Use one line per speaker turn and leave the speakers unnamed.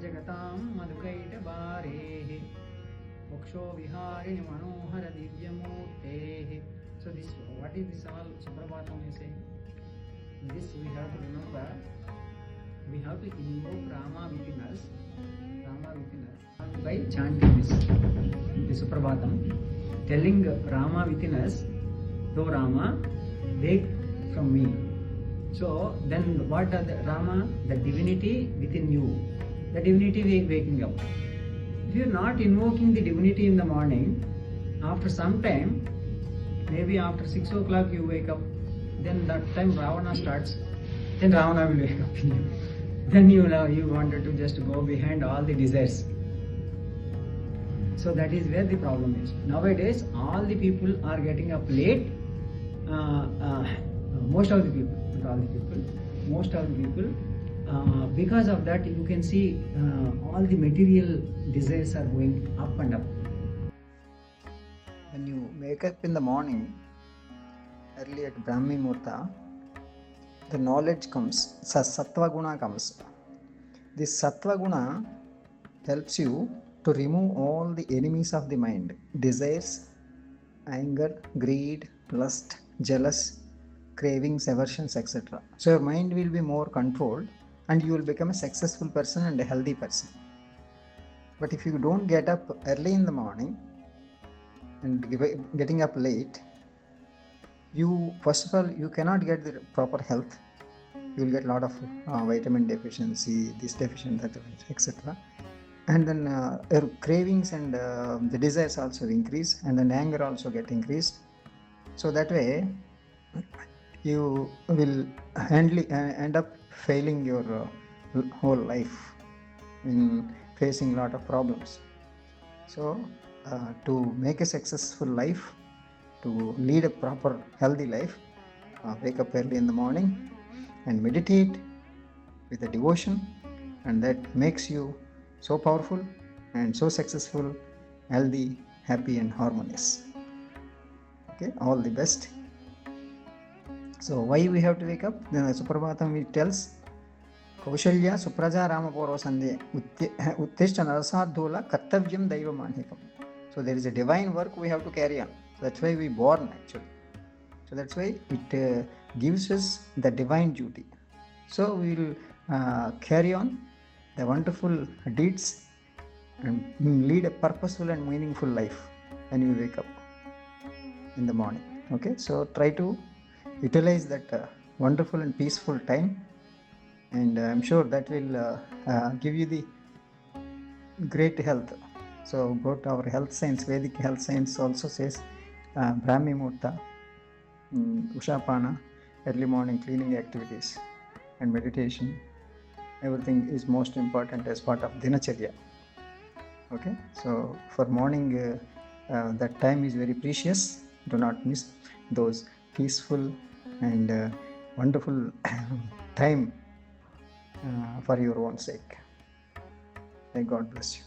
jagatam madhukaita barehe moksho viharini manohara divyamurtehe. So this, what is this all Suprabhatham is saying? This we have to remember. We have to invoke Rama within us, by chanting this Suprabhatham, telling Rama within us, "Oh Rama, wake from me." So then what are the Rama? The divinity within you. The divinity waking up. If you are not invoking the divinity in the morning, after some time, maybe after 6 o'clock you wake up, then that time Ravana starts, then Ravana will wake up in you. Then you wanted to just go behind all the desires. So that is where the problem is. Nowadays, all the people are getting up late. Most of the people, not all the people, most of the people. Because of that, you can see all the material desires are going up and up.
When you wake up in the morning, early at Brahmi Murta, the knowledge comes, Sattva Guna comes. This Sattva Guna helps you to remove all the enemies of the mind, desires, anger, greed, lust, jealous, cravings, aversions, etc. So your mind will be more controlled and you will become a successful person and a healthy person. But if you don't get up early in the morning and getting up late, you, first of all, you cannot get the proper health. You will get a lot of vitamin deficiency, this deficient, that, etc. And then your cravings and the desires also increase, and then anger also get increased. So that way you will end up failing your whole life in facing a lot of problems. So to make a successful life, to lead a proper healthy life, wake up early in the morning and meditate with a devotion, and that makes you so powerful and so successful, healthy, happy and harmonious. Okay, all the best. So why we have to wake up? Then the Suprabhatham tells, Kaushalya Supraja Rama Poro Sandhe Uttishta Narasadhola Kartavyam Daiva Manhikam. So there is a divine work we have to carry on. So that's why we born actually. So that's why it gives us the divine duty. So we will carry on the wonderful deeds and lead a purposeful and meaningful life when you wake up in the morning. Okay, so try to utilize that wonderful and peaceful time, and I'm sure that will give you the great health. So go to our health science. Vedic health science also says Brahmi Murta, Ushapana, early morning cleaning activities and meditation, everything is most important as part of Dinacharya. Okay, so for morning that time is very precious. Do not miss those peaceful and wonderful time for your own sake. May God bless you.